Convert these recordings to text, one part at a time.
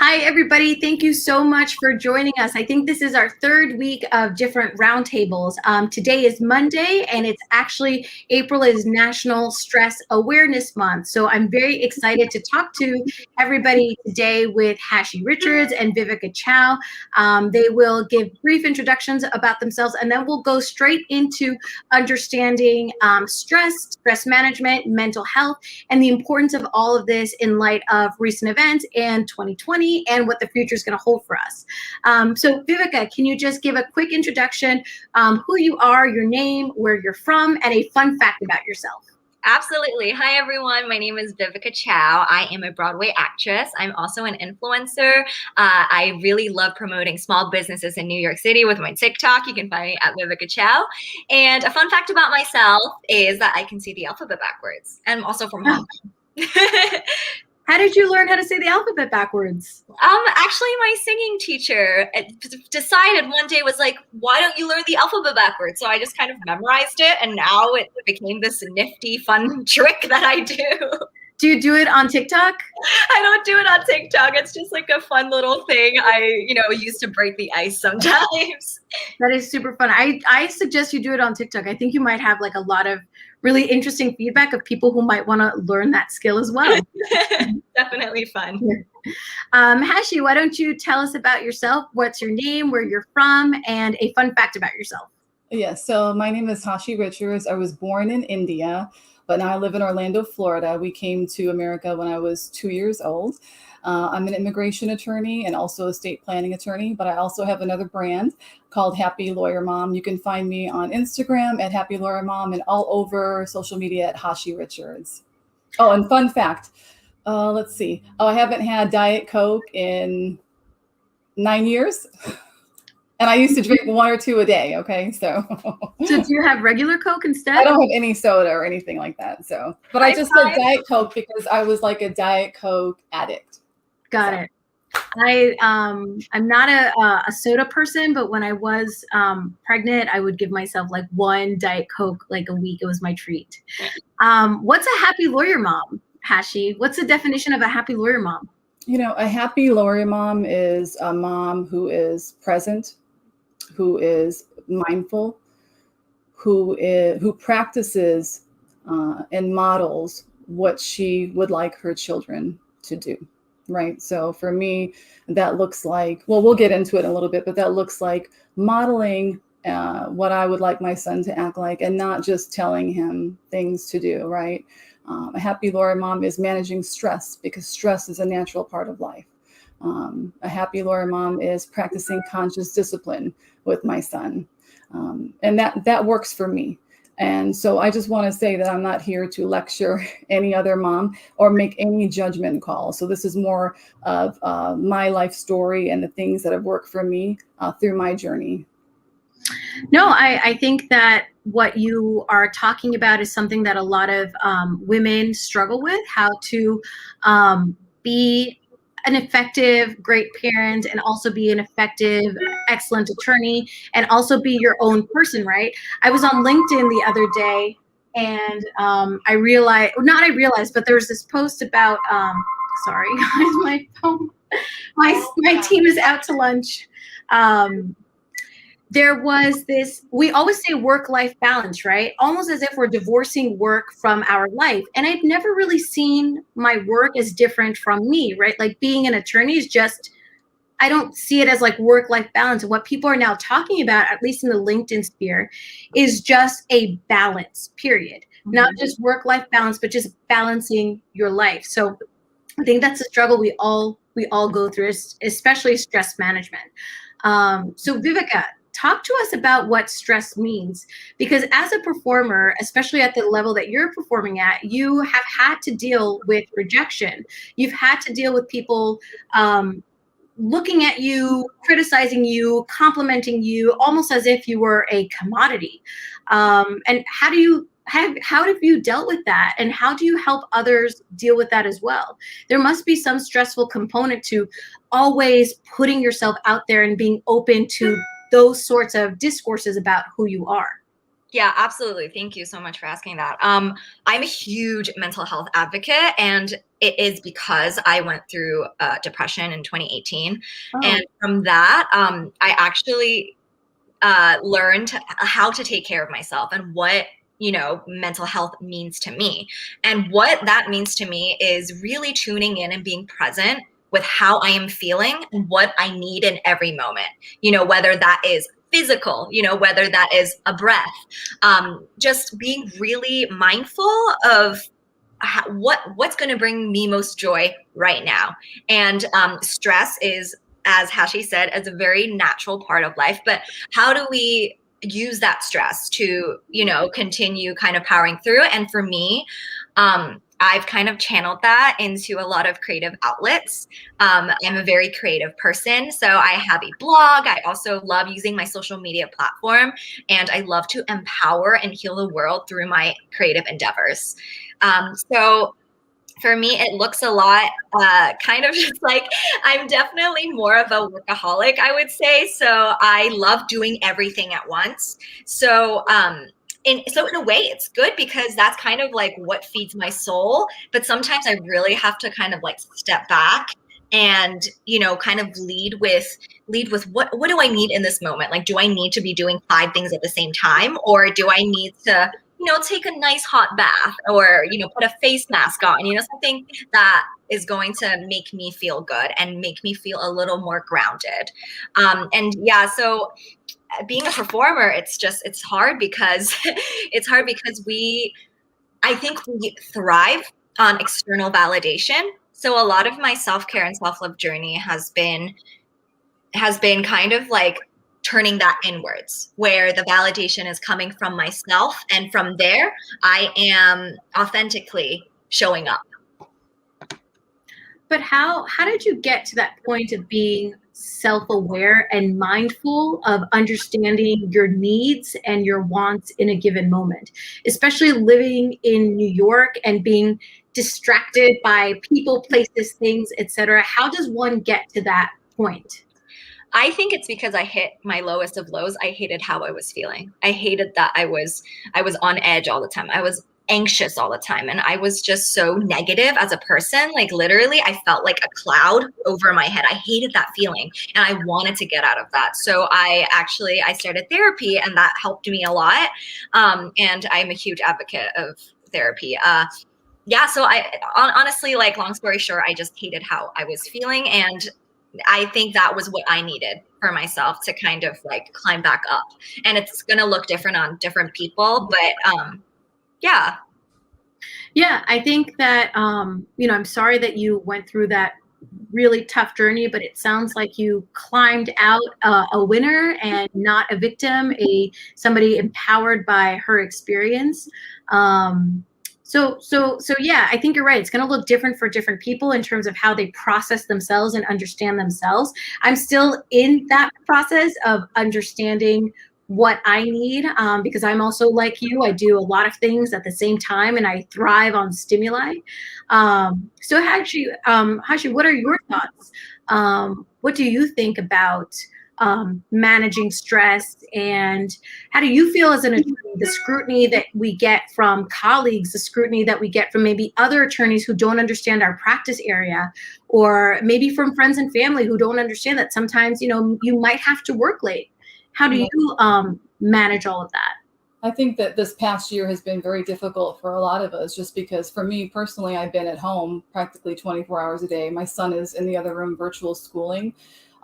Hi, everybody. Thank you so much for joining us. I think this is our third week of different roundtables. Today is Monday, and it's actually April is National Stress Awareness Month. So I'm very excited to talk to everybody today with Hashi Richards and Viveka Chow. They will give brief introductions about themselves, and then we'll go straight into understanding stress management, mental health, and the importance of all of this in light of recent events and 2020 and what the future is going to hold for us. So Viveka, can you just give a quick introduction, who you are, your name, where you're from, and a fun fact about yourself? Absolutely. Hi, everyone. My name is Viveka Chow. I am a Broadway actress. I'm also an influencer. I really love promoting small businesses in New York City with my TikTok. You can find me at Viveka Chow. And a fun fact about myself is that I can see the alphabet backwards. And I'm also from Hong Kong. How did you learn how to say the alphabet backwards? Actually, my singing teacher decided one day, was like, why don't you learn the alphabet backwards? So I just kind of memorized it, and now it became this nifty, fun trick that I do. Do you do it on TikTok? I don't do it on TikTok. It's just like a fun little thing I, used to break the ice sometimes. That is super fun. I suggest you do it on TikTok. I think you might have like a lot of really interesting feedback of people who might want to learn that skill as well. Definitely fun. Hashi, why don't you tell us about yourself? What's your name, where you're from, and a fun fact about yourself? Yes, so my name is Hashi Richards. I was born in India, but now I live in Orlando, Florida. We came to America when I was 2 years old. I'm an immigration attorney and also a estate planning attorney, but I also have another brand called Happy Lawyer Mom. You can find me on Instagram at Happy Lawyer Mom and all over social media at Hashi Richards. Oh, and fun fact, let's see. Oh, I haven't had Diet Coke in 9 years. And I used to drink 1 or 2 a day. Okay, so. So do you have regular Coke instead? I don't have any soda or anything like that. So, but I just said Diet Coke because I was like a Diet Coke addict. Got it. I'm not a soda person, but when I was pregnant, I would give myself like 1 Diet Coke like a week. It was my treat. What's a happy lawyer mom, Hashi? What's the definition of a happy lawyer mom? A happy lawyer mom is a mom who is present, who is mindful, who practices and models what she would like her children to do. Right. So for me, that looks like, well, we'll get into it in a little bit, but that looks like modeling what I would like my son to act like and not just telling him things to do. Right. A happy lawyer mom is managing stress because stress is a natural part of life. A happy lawyer mom is practicing conscious discipline with my son. And that works for me. And so I just want to say that I'm not here to lecture any other mom or make any judgment call. So this is more of my life story and the things that have worked for me through my journey. No, I think that what you are talking about is something that a lot of women struggle with, how to be an effective, great parent, and also be an effective, excellent attorney, and also be your own person, right? I was on LinkedIn the other day, and but there was this post about, sorry, guys, my phone, my team is out to lunch. There was this, we always say work-life balance, right? Almost as if we're divorcing work from our life. And I've never really seen my work as different from me, right? Like being an attorney is just, I don't see it as like work-life balance. And what people are now talking about, at least in the LinkedIn sphere, is just a balance, period. Mm-hmm. Not just work-life balance, but just balancing your life. So I think that's a struggle we all go through, especially stress management. So Viveka, talk to us about what stress means, because as a performer, especially at the level that you're performing at, you have had to deal with rejection. You've had to deal with people looking at you, criticizing you, complimenting you, almost as if you were a commodity. And how have you dealt with that? And how do you help others deal with that as well? There must be some stressful component to always putting yourself out there and being open to those sorts of discourses about who you are. Yeah, absolutely. Thank you so much for asking that. I'm a huge mental health advocate, and it is because I went through depression in 2018. Oh, And from that, I actually learned how to take care of myself and what, mental health means to me. And what that means to me is really tuning in and being present with how I am feeling and what I need in every moment, whether that is physical, whether that is a breath, just being really mindful of what's going to bring me most joy right now. And stress is, as Hashi said, as a very natural part of life. But how do we use that stress to, continue kind of powering through? And for me, I've kind of channeled that into a lot of creative outlets. I'm a very creative person, so I have a blog. I also love using my social media platform, and I love to empower and heal the world through my creative endeavors. So for me, it looks a lot kind of just like I'm definitely more of a workaholic, I would say. So I love doing everything at once. So, so in a way, it's good because that's kind of like what feeds my soul. But sometimes I really have to kind of like step back and kind of lead with what do I need in this moment? Like, do I need to be doing 5 things at the same time, or do I need to take a nice hot bath, or, put a face mask on, something that is going to make me feel good and make me feel a little more grounded. And yeah, so being a performer, it's hard because I think we thrive on external validation. So a lot of my self-care and self-love journey has been kind of like turning that inwards, where the validation is coming from myself, and from there I am authentically showing up. but how did you get to that point of being self-aware and mindful of understanding your needs and your wants in a given moment, especially living in New York and being distracted by people, places, things, etc.? How does one get to that point? I think it's because I hit my lowest of lows. I hated how I was feeling. I hated that I was on edge all the time. I was anxious all the time, and I was just so negative as a person. Like, literally, I felt like a cloud over my head. I hated that feeling, and I wanted to get out of that. So I started therapy, and that helped me a lot. And I'm a huge advocate of therapy. Yeah, so honestly, like, long story short, I just hated how I was feeling, and I think that was what I needed for myself to kind of like climb back up. And it's going to look different on different people, but yeah. Yeah, I think that I'm sorry that you went through that really tough journey, but it sounds like you climbed out a winner and not a victim, somebody empowered by her experience. So yeah, I think you're right. It's going to look different for different people in terms of how they process themselves and understand themselves. I'm still in that process of understanding what I need, because I'm also like you. I do a lot of things at the same time, and I thrive on stimuli. So Hashi, what are your thoughts? What do you think about managing stress, and how do you feel as an attorney, the scrutiny that we get from colleagues, the scrutiny that we get from maybe other attorneys who don't understand our practice area, or maybe from friends and family who don't understand that sometimes, you might have to work late? How do you manage all of that? I think that this past year has been very difficult for a lot of us, just because for me personally, I've been at home practically 24 hours a day. My son is in the other room virtual schooling.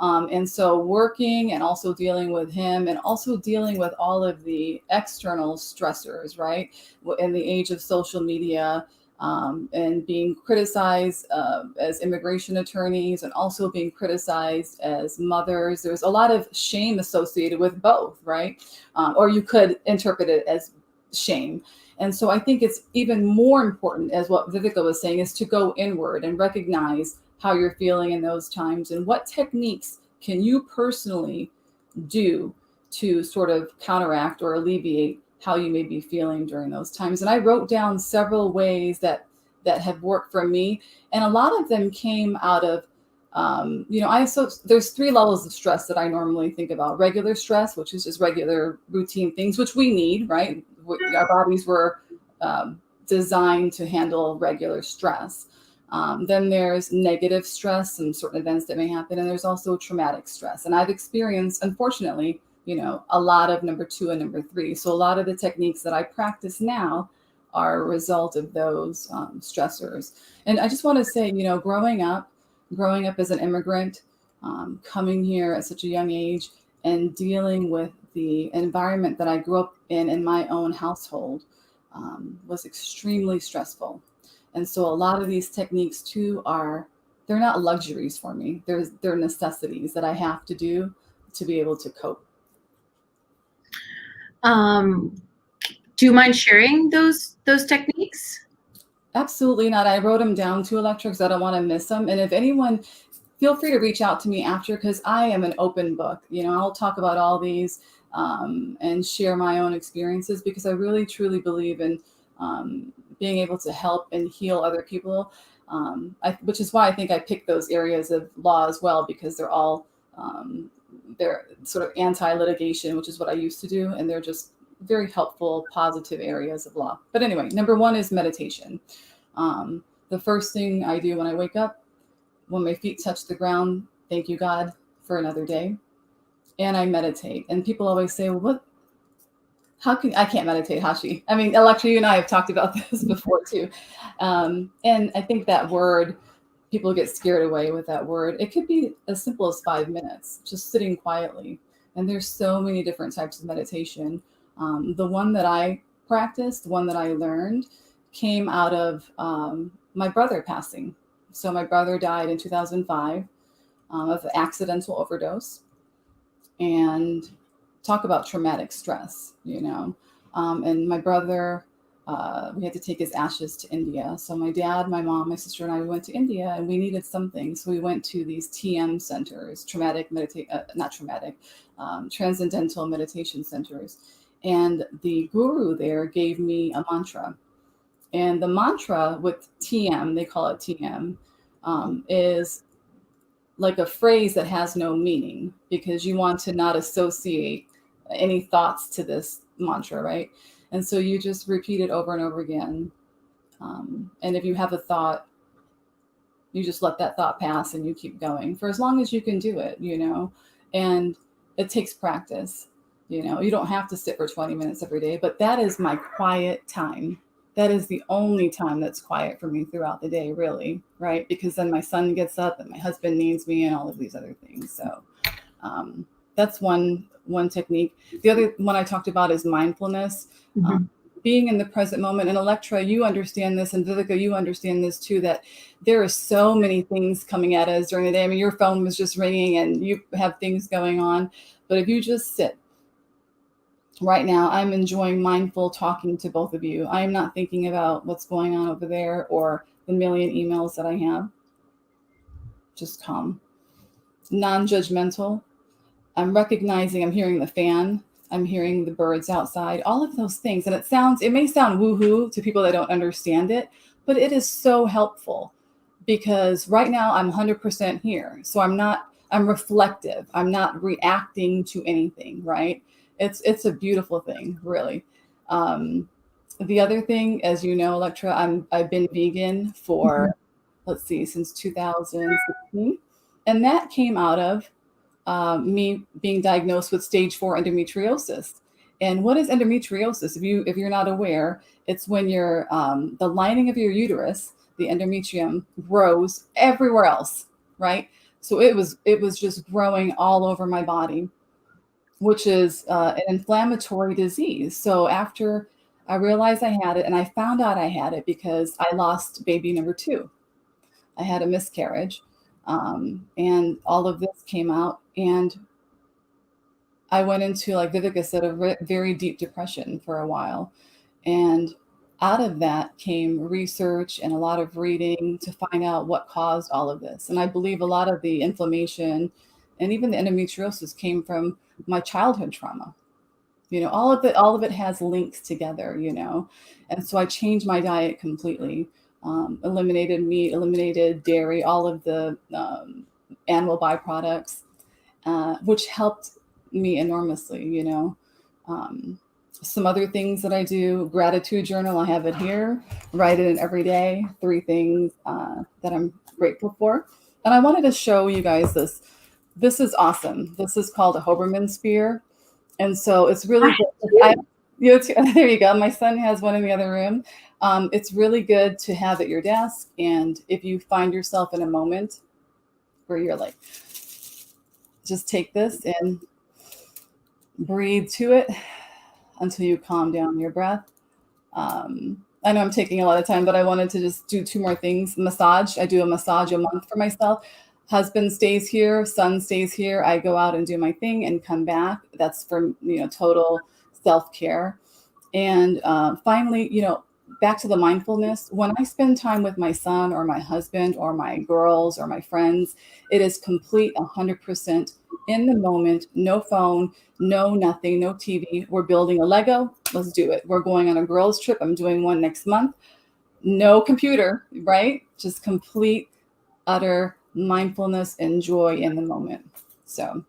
And so working and also dealing with him, and also dealing with all of the external stressors, right? In the age of social media, and being criticized as immigration attorneys, and also being criticized as mothers. There's a lot of shame associated with both, right? Or you could interpret it as shame. And so I think it's even more important, as what Viveka was saying, is to go inward and recognize how you're feeling in those times, and what techniques can you personally do to sort of counteract or alleviate how you may be feeling during those times. And I wrote down several ways that have worked for me. And a lot of them came out of There's 3 levels of stress that I normally think about. Regular stress, which is just regular routine things, which we need, right? Our bodies were designed to handle regular stress. Then there's negative stress and certain events that may happen. And there's also traumatic stress. And I've experienced, unfortunately, a lot of number 2 and number 3. So a lot of the techniques that I practice now are a result of those stressors. And I just want to say, growing up as an immigrant, coming here at such a young age and dealing with the environment that I grew up in my own household was extremely stressful. And so a lot of these techniques too they're not luxuries for me. They're necessities that I have to do to be able to cope. Do you mind sharing those techniques? Absolutely not. I wrote them down to Elektra because I don't want to miss them. And if anyone, feel free to reach out to me after, because I am an open book. I'll talk about all these and share my own experiences, because I really, truly believe in being able to help and heal other people, which is why I think I picked those areas of law as well, because they're all, they're sort of anti-litigation, which is what I used to do. And they're just very helpful, positive areas of law. But anyway, number 1 is meditation. The first thing I do when I wake up, when my feet touch the ground, thank you, God, for another day. And I meditate. And people always say, well, I can't meditate, Hashi. I mean, Elektra, you and I have talked about this before too. And I think that word, people get scared away with that word. It could be as simple as 5 minutes, just sitting quietly. And there's so many different types of meditation. The one that I practiced, the one that I learned, came out of my brother passing. So my brother died in 2005 of an accidental overdose. And talk about traumatic stress, and my brother, we had to take his ashes to India. So my dad, my mom, my sister, and I, we went to India, and we needed something. So we went to these TM centers, transcendental meditation centers. And the guru there gave me a mantra. And the mantra with TM, they call it TM, is like a phrase that has no meaning, because you want to not associate any thoughts to this mantra, right? And so you just repeat it over and over again. And if you have a thought, you just let that thought pass and you keep going for as long as you can do it, and it takes practice. You don't have to sit for 20 minutes every day, but that is my quiet time. That is the only time that's quiet for me throughout the day, really, right? Because then my son gets up and my husband needs me and all of these other things. So that's one technique. The other one I talked about is mindfulness, being in the present moment. And Elektra, you understand this, and Viveka, you understand this too, that there are so many things coming at us during the day. I mean, your phone was just ringing and you have things going on. But if you just sit, right now, I'm enjoying mindful talking to both of you. I am not thinking about what's going on over there or the million emails that I have. Just calm, non-judgmental. I'm recognizing, I'm hearing the fan. I'm hearing the birds outside, all of those things. And it may sound woohoo to people that don't understand it, but it is so helpful, because right now I'm 100% here. So I'm reflective. I'm not reacting to anything, right? It's a beautiful thing, really. The other thing, as you know, Elektra, I've been vegan for, since 2016. And that came out of me being diagnosed with stage 4 endometriosis. And what is endometriosis? If you're not aware, it's when the lining of your uterus, the endometrium, grows everywhere else, right? So it was just growing all over my body, which is an inflammatory disease. So after I realized I had it, and I found out I had it because I lost baby number 2. I had a miscarriage, and all of this came out, and I went into, like Viveka said, a very deep depression for a while. And out of that came research and a lot of reading to find out what caused all of this. And I believe a lot of the inflammation and even the endometriosis came from my childhood trauma. All of it has links together, And so I changed my diet completely, eliminated meat, eliminated dairy, all of the animal byproducts, which helped me enormously, you know. Some other things that I do, gratitude journal, I have it here, write it in every day, 3 things that I'm grateful for. And I wanted to show you guys this. This is awesome. This is called a Hoberman spear. And so it's really good. There you go. My son has one in the other room. It's really good to have at your desk. And if you find yourself in a moment where you're like, just take this and breathe to it until you calm down your breath. I know I'm taking a lot of time, but I wanted to just do 2 more things. Massage. I do a massage a month for myself. Husband stays here, son stays here. I go out and do my thing and come back. That's for, total self-care. And finally, back to the mindfulness. When I spend time with my son or my husband or my girls or my friends, it is complete 100% in the moment, no phone, no nothing, no TV. We're building a Lego. Let's do it. We're going on a girls' trip. I'm doing one next month. No computer, right? Just complete, utter mindfulness and joy in the moment. So,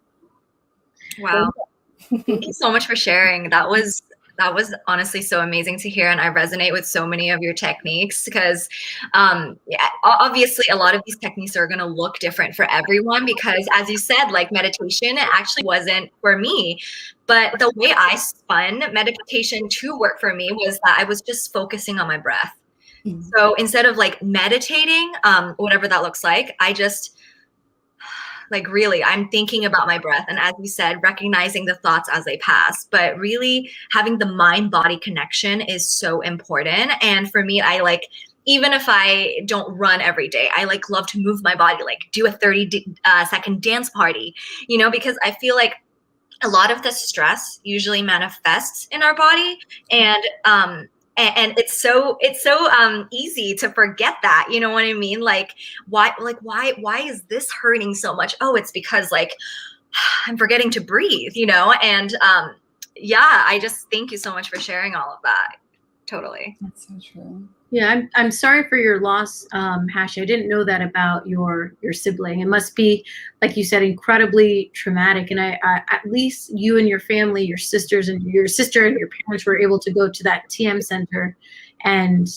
wow. Thank you so much for sharing. That was honestly so amazing to hear, and I resonate with so many of your techniques because obviously a lot of these techniques are going to look different for everyone because, as you said, like meditation, it actually wasn't for me. But the way I spun meditation to work for me was that I was just focusing on my breath. Mm-hmm. So instead of like meditating, whatever that looks like, I just really, I'm thinking about my breath. And as you said, recognizing the thoughts as they pass, but really having the mind-body connection is so important. And for me, even if I don't run every day, I love to move my body, do a 30-second dance party, because I feel like a lot of the stress usually manifests in our body. And it's so easy to forget that, you know what I mean? Why is this hurting so much? Oh, it's because I'm forgetting to breathe, and I just thank you so much for sharing all of that. Totally. That's so true. Yeah, I'm sorry for your loss, Hashi. I didn't know that about your sibling. It must be, like you said, incredibly traumatic. And I at least you and your family, your sisters and your sister and your parents were able to go to that TM center and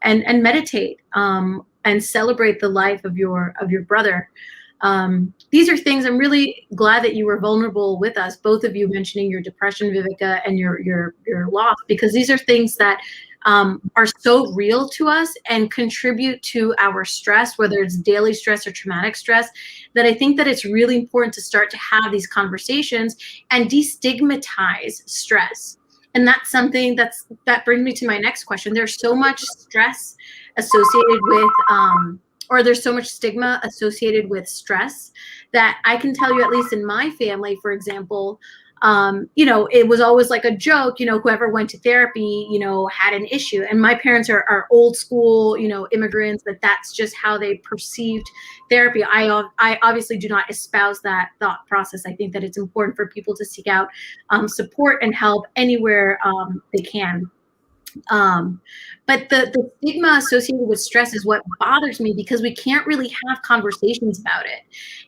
meditate and celebrate the life of your brother. These are things I'm really glad that you were vulnerable with us, both of you mentioning your depression, Viveka, and your loss, because these are things that are so real to us and contribute to our stress, whether it's daily stress or traumatic stress, that I think that it's really important to start to have these conversations and destigmatize stress. And that's something that brings me to my next question. There's so much stress associated with, or there's so much stigma associated with stress that I can tell you, at least in my family, for example, it was always like a joke, whoever went to therapy, had an issue. And my parents are old school, immigrants, that's just how they perceived therapy. I obviously do not espouse that thought process. I think that it's important for people to seek out support and help anywhere they can. But the stigma associated with stress is what bothers me, because we can't really have conversations about it.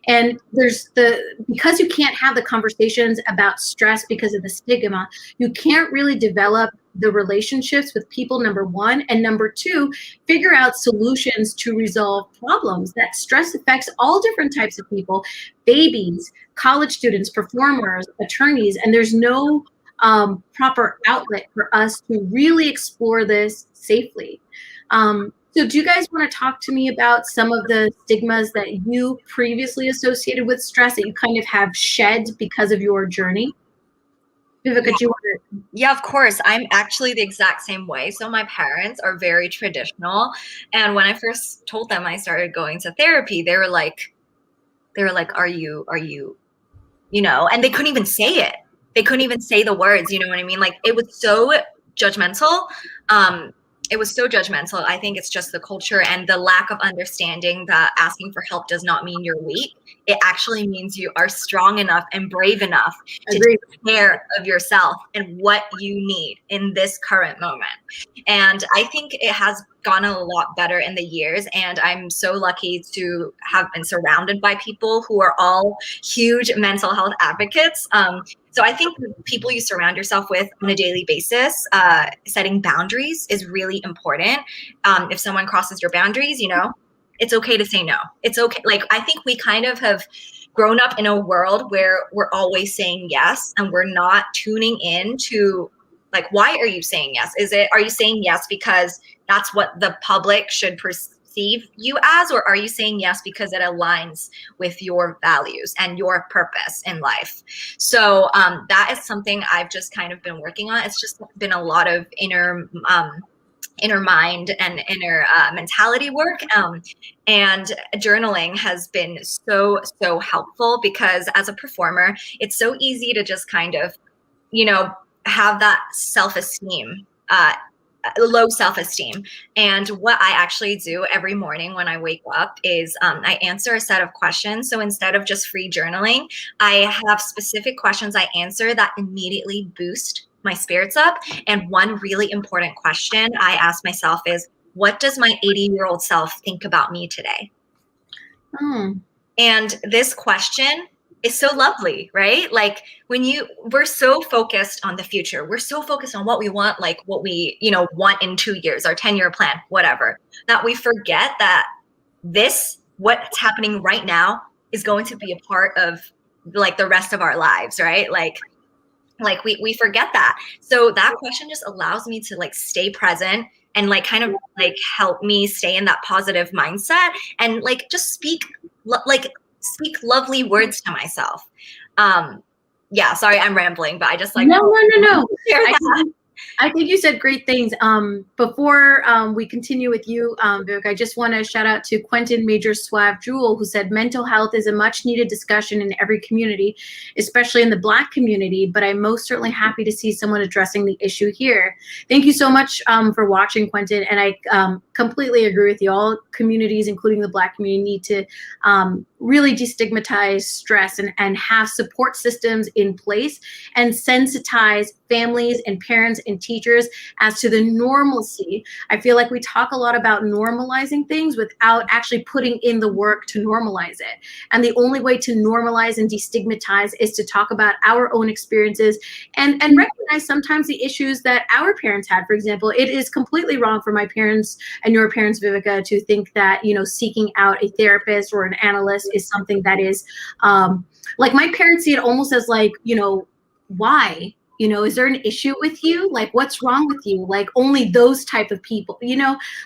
And because you can't have the conversations about stress because of the stigma, you can't really develop the relationships with people, number one, and number two, figure out solutions to resolve problems. That stress affects all different types of people, babies, college students, performers, attorneys, and there's no proper outlet for us to really explore this safely. So do you guys want to talk to me about some of the stigmas that you previously associated with stress that you kind of have shed because of your journey? Viveka, do you want to? Yeah, of course. I'm actually the exact same way. So my parents are very traditional. And when I first told them I started going to therapy, they were like, are you, and they couldn't even say it. They couldn't even say the words, you know what I mean? It was so judgmental. I think it's just the culture and the lack of understanding that asking for help does not mean you're weak. It actually means you are strong enough and brave enough to take care of yourself and what you need in this current moment. And I think it has gotten a lot better in the years, and I'm so lucky to have been surrounded by people who are all huge mental health advocates. So I think people you surround yourself with on a daily basis, setting boundaries is really important. If someone crosses your boundaries, it's okay to say no. It's okay. Like, I think we kind of have grown up in a world where we're always saying yes, and we're not tuning in to, like, why are you saying yes? Are you saying yes because that's what the public should perceive you as, or are you saying yes because it aligns with your values and your purpose in life? So that is something I've just kind of been working on. It's just been a lot of inner mind and inner mentality work. And journaling has been so helpful, because as a performer, it's so easy to just kind of, have that self-esteem, low self-esteem. And what I actually do every morning when I wake up is I answer a set of questions. So instead of just free journaling, I have specific questions I answer that immediately boost my spirits up. And one really important question I ask myself is, what does my 80-year-old self think about me today? And this question is so lovely, right? Like, we're so focused on the future. We're so focused on what we want, like what we, want in 2 years, our 10-year plan, whatever, that we forget that what's happening right now is going to be a part of, like, the rest of our lives, right? Like we forget that. So that question just allows me to, like, stay present and, like, kind of, like, help me stay in that positive mindset and, like, just speak lovely words to myself. Yeah, sorry, I'm rambling, but I just, like, no. share that. I think you said great things. Before we continue with you, Vivek, I just want to shout out to Quentin Major Suave Jewel, who said mental health is a much needed discussion in every community, especially in the Black community, but I'm most certainly happy to see someone addressing the issue here. Thank you so much for watching, Quentin. And I completely agree with you. All communities, including the Black community, need to really destigmatize stress and have support systems in place and sensitize families and parents and teachers as to the normalcy. I feel like we talk a lot about normalizing things without actually putting in the work to normalize it. And the only way to normalize and destigmatize is to talk about our own experiences and recognize sometimes the issues that our parents had. For example, it is completely wrong for my parents and your parents, Viveka, to think that, seeking out a therapist or an analyst is something that is, like, my parents see it almost as like, why? Is there an issue with you? Like, what's wrong with you? Like, only those type of people,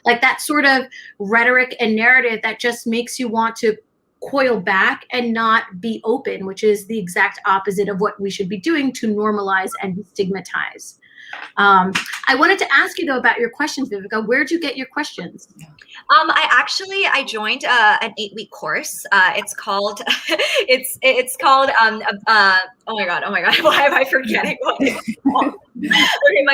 like that sort of rhetoric and narrative that just makes you want to coil back and not be open, which is the exact opposite of what we should be doing to normalize and destigmatize. I wanted to ask you, though, about your questions, Viveka. Where'd you get your questions? I joined an 8-week course. It's called oh my god, why am I forgetting what it's called? Okay,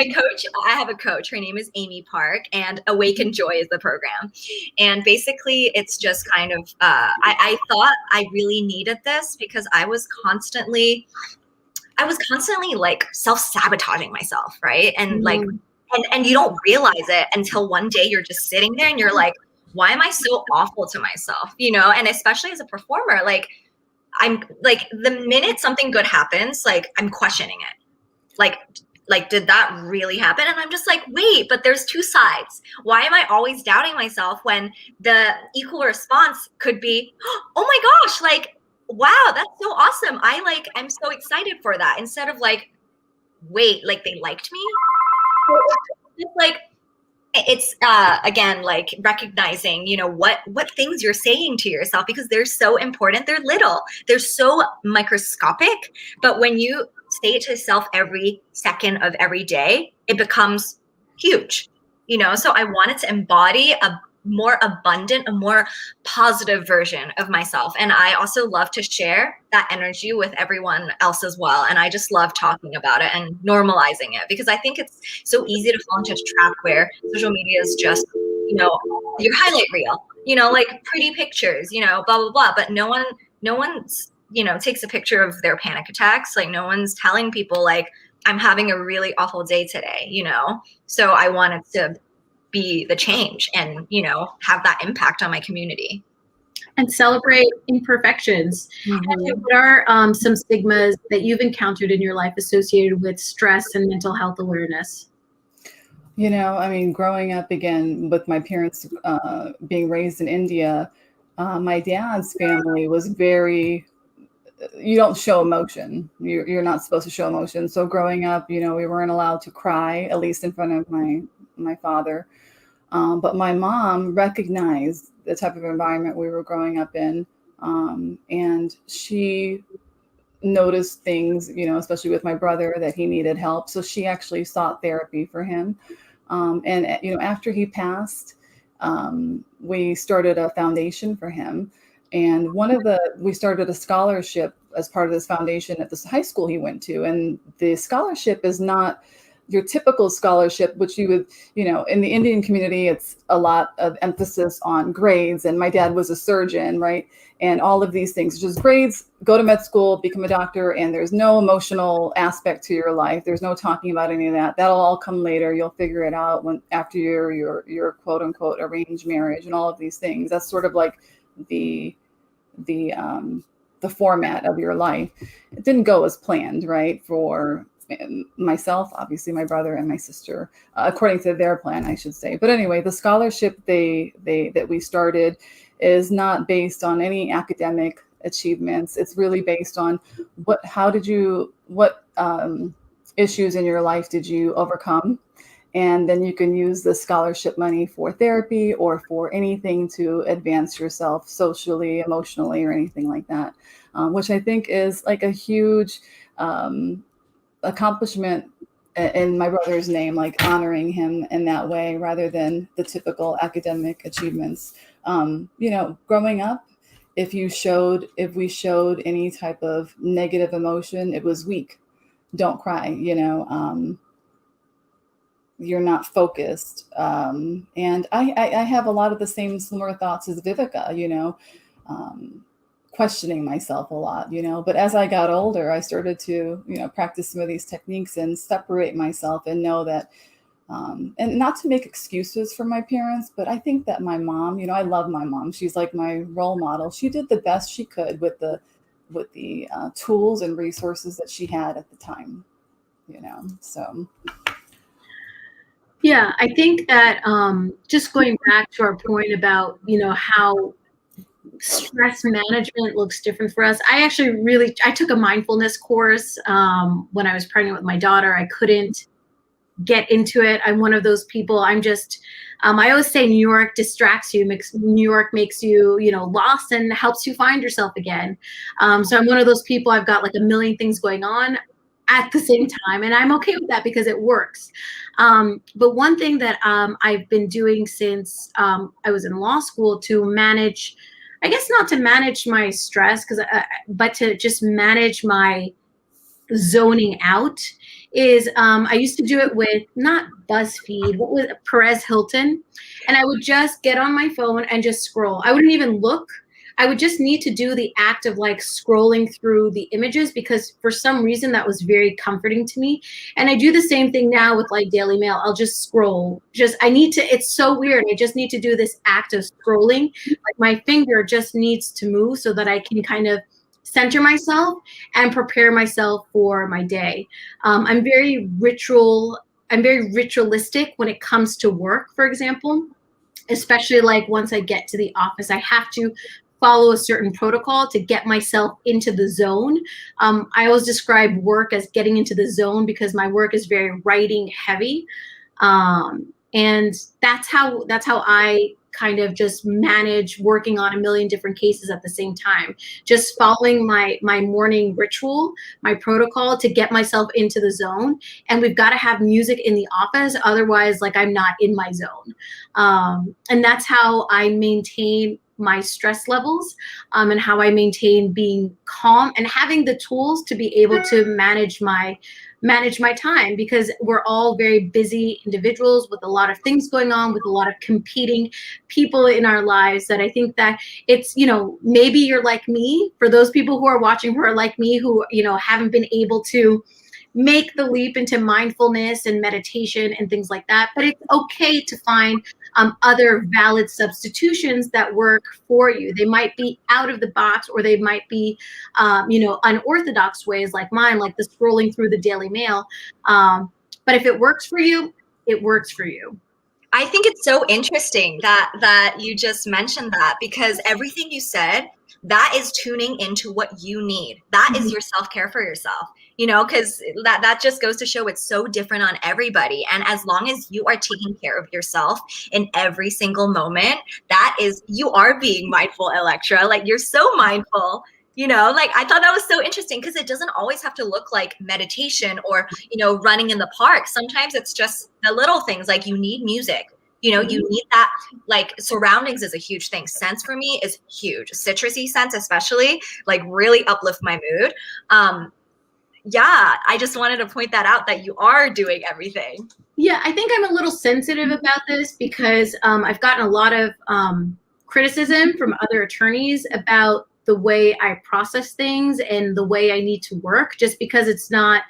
I have a coach. Her name is Amy Park, and Awaken Joy is the program. And basically, it's just kind of, I thought I really needed this because I was constantly like self-sabotaging myself, right? And like, and you don't realize it until one day you're just sitting there and you're like, why am I so awful to myself? And especially as a performer, like, I'm like, the minute something good happens, like, I'm questioning it. Like, did that really happen? And I'm just like, wait, but there's two sides. Why am I always doubting myself when the equal response could be, oh my gosh, like, wow, that's so awesome. I'm so excited for that. Instead of like, wait, like, they liked me? It's like, it's again, like, recognizing, what things you're saying to yourself, because they're so important. They're little, they're so microscopic, but when you say it to yourself every second of every day, it becomes huge, so I wanted to embody a more abundant, a more positive version of myself. And I also love to share that energy with everyone else as well. And I just love talking about it and normalizing it, because I think it's so easy to fall into a trap where social media is just, your highlight reel, like pretty pictures, blah, blah, blah. But no one's, takes a picture of their panic attacks. Like, no one's telling people, like, I'm having a really awful day today, So I wanted to be the change and, you know, have that impact on my community. And celebrate imperfections. Mhm. What are some stigmas that you've encountered in your life associated with stress and mental health awareness? You know, I mean, growing up again with my parents being raised in India, my dad's family was very, you don't show emotion. You're not supposed to show emotion. So growing up, you know, we weren't allowed to cry, at least in front of my father. But my mom recognized the type of environment we were growing up in. And she noticed things, you know, especially with my brother, that he needed help. So she actually sought therapy for him. And, you know, after he passed, we started a foundation for him. And we started a scholarship as part of this foundation at this high school he went to. And the scholarship is not your typical scholarship, which you would, you know, in the Indian community, it's a lot of emphasis on grades. And my dad was a surgeon, right? And all of these things, just grades, go to med school, become a doctor, and there's no emotional aspect to your life. There's no talking about any of that. That'll all come later. You'll figure it out after your quote unquote arranged marriage and all of these things. That's sort of like the format of your life. It didn't go as planned, right? For myself, obviously my brother and my sister, according to their plan, I should say. But anyway, the scholarship that we started is not based on any academic achievements. It's really based on what issues in your life did you overcome? And then you can use the scholarship money for therapy or for anything to advance yourself socially, emotionally, or anything like that, which I think is like a huge accomplishment in my brother's name, like honoring him in that way rather than the typical academic achievements. You know, growing up, if we showed any type of negative emotion, it was weak. Don't cry, you know. You're not focused. And I have a lot of the similar thoughts as Vivica, you know, questioning myself a lot, you know. But as I got older, I started to, you know, practice some of these techniques and separate myself and know that, and not to make excuses for my parents, but I think that my mom, you know, I love my mom. She's like my role model. She did the best she could with the tools and resources that she had at the time, you know, so. Yeah, I think that just going back to our point about, you know, how stress management looks different for us. I took a mindfulness course when I was pregnant with my daughter. I couldn't get into it. I'm one of those people. I always say New York distracts you, New York makes you, you know, lost and helps you find yourself again. So I'm one of those people. I've got like a million things going on at the same time, and I'm okay with that because it works. But one thing that I've been doing since I was in law school to manage, I guess not to manage my stress, but to just manage my zoning out, is I used to do it with not BuzzFeed, what was it, Perez Hilton, and I would just get on my phone and just scroll. I wouldn't even look. I would just need to do the act of like scrolling through the images because for some reason that was very comforting to me. And I do the same thing now with like Daily Mail. I'll just scroll. It's so weird. I just need to do this act of scrolling. Like my finger just needs to move so that I can kind of center myself and prepare myself for my day. I'm very ritualistic when it comes to work, for example, especially like once I get to the office, I have to follow a certain protocol to get myself into the zone. I always describe work as getting into the zone because my work is very writing heavy. And that's how I kind of just manage working on a million different cases at the same time, just following my morning ritual, my protocol to get myself into the zone. And we've got to have music in the office. Otherwise, like I'm not in my zone. And that's how I maintain my stress levels, and how I maintain being calm and having the tools to be able to manage my time, because we're all very busy individuals with a lot of things going on, with a lot of competing people in our lives, that I think that it's, you know, maybe you're like me, for those people who are watching who are like me, who, you know, haven't been able to make the leap into mindfulness and meditation and things like that. But it's okay to find other valid substitutions that work for you. They might be out of the box, or they might be, unorthodox ways like mine, like the scrolling through the Daily Mail. But if it works for you, it works for you. I think it's so interesting that you just mentioned that, because everything you said, that is tuning into what you need. That is your self-care for yourself, because that just goes to show it's so different on everybody. And as long as you are taking care of yourself in every single moment, you are being mindful, Elektra. Like, you're so mindful. Like, I thought that was so interesting, because it doesn't always have to look like meditation or, running in the park. Sometimes it's just the little things, like you need music. You need that, like, surroundings is a huge thing. Scents for me is huge. Citrusy scents especially, like, really uplift my mood. I just wanted to point that out, that you are doing everything. Yeah, I think I'm a little sensitive about this, because I've gotten a lot of criticism from other attorneys about the way I process things and the way I need to work, just because it's not,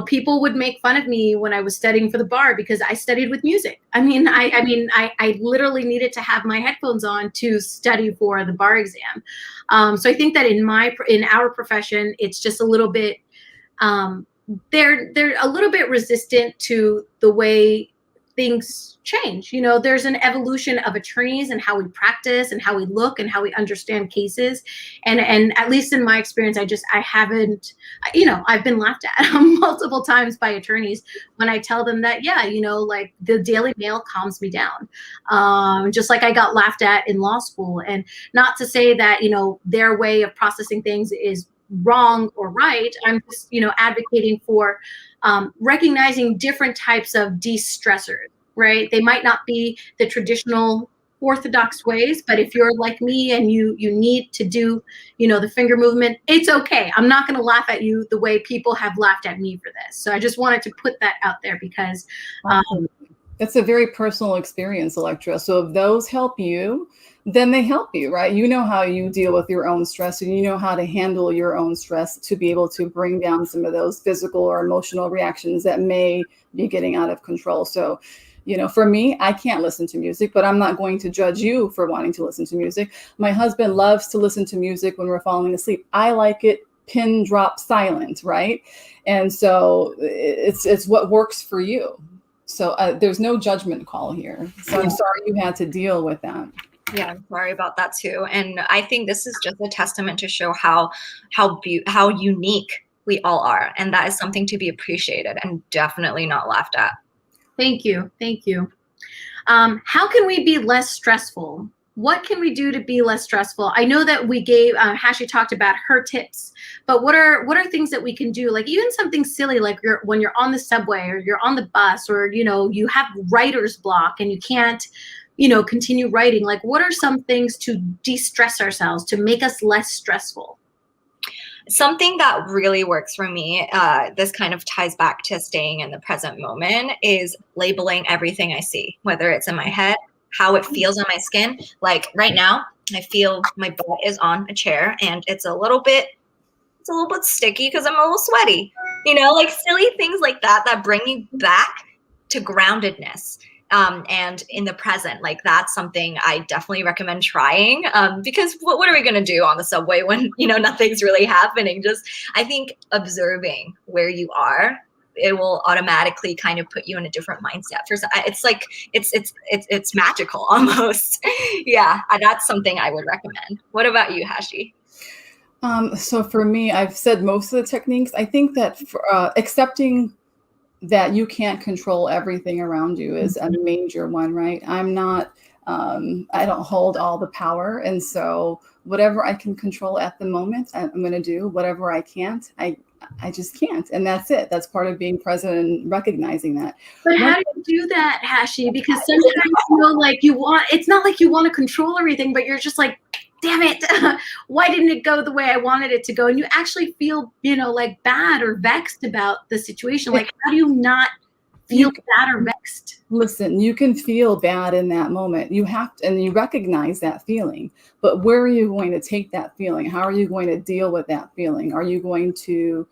people would make fun of me when I was studying for the bar because I studied with music. I literally needed to have my headphones on to study for the bar exam. So I think that in our profession, it's just a little bit, they're a little bit resistant to the way things change. There's an evolution of attorneys and how we practice and how we look and how we understand cases. And at least in my experience, I haven't, I've been laughed at multiple times by attorneys when I tell them that, like, the Daily Mail calms me down. Just like I got laughed at in law school. And not to say that, their way of processing things is wrong or right. I'm just, advocating for recognizing different types of de-stressors, right? They might not be the traditional orthodox ways, but if you're like me and you need to do, the finger movement, it's okay. I'm not going to laugh at you the way people have laughed at me for this. So I just wanted to put that out there, because it's a very personal experience, Elektra. So if those help you, then they help you, right? You know how you deal with your own stress, and you know how to handle your own stress to be able to bring down some of those physical or emotional reactions that may be getting out of control. So, for me, I can't listen to music, but I'm not going to judge you for wanting to listen to music. My husband loves to listen to music when we're falling asleep. I like it pin drop silent, right? And so it's what works for you. So there's no judgment call here. So I'm sorry you had to deal with that. Yeah, I'm sorry about that too. And I think this is just a testament to show how unique we all are. And that is something to be appreciated and definitely not laughed at. Thank you. Thank you. How can we be less stressful? What can we do to be less stressful? I know that we gave, Hashi talked about her tips, but what are things that we can do? Like, even something silly, like when you're on the subway or you're on the bus, or, you have writer's block and you can't, continue writing. Like, what are some things to de-stress ourselves, to make us less stressful? Something that really works for me, this kind of ties back to staying in the present moment, is labeling everything I see, whether it's in my head, how it feels on my skin. Like right now, I feel my butt is on a chair and it's a little bit sticky because I'm a little sweaty, like silly things like that bring you back to groundedness. And in the present, like, that's something I definitely recommend trying, because what are we going to do on the subway when, nothing's really happening? Just, I think observing where you are, it will automatically kind of put you in a different mindset. It's like, it's magical almost. Yeah, that's something I would recommend. What about you, Hashi? So for me, I've said most of the techniques. I think that for, accepting that you can't control everything around you is a major one, right? I'm not, I don't hold all the power. And so whatever I can control at the moment, I'm going to do. Whatever I can't, I just can't. And that's it. That's part of being present and recognizing that. But how do you do that, Hashi? Because sometimes, it's not like you want to control everything, but you're just like, damn it, why didn't it go the way I wanted it to go? And you actually feel, like bad or vexed about the situation. Like, how do you not feel bad or vexed? Listen, you can feel bad in that moment. You have to, and you recognize that feeling, but where are you going to take that feeling? How are you going to deal with that feeling? Are you going to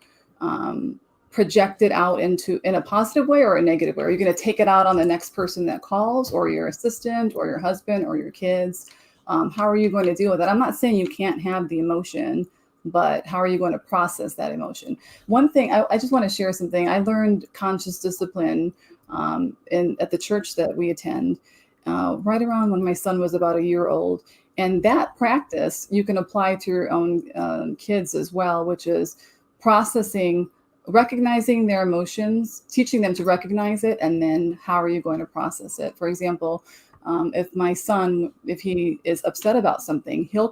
project it out in a positive way or a negative way? Are you going to take it out on the next person that calls, or your assistant, or your husband, or your kids? How are you going to deal with that? I'm not saying you can't have the emotion, but how are you going to process that emotion? One thing, I just want to share something. I learned conscious discipline at the church that we attend right around when my son was about a year old. And that practice you can apply to your own kids as well, which is processing, recognizing their emotions, teaching them to recognize it, and then how are you going to process it? For example, if my son, if he is upset about something, he'll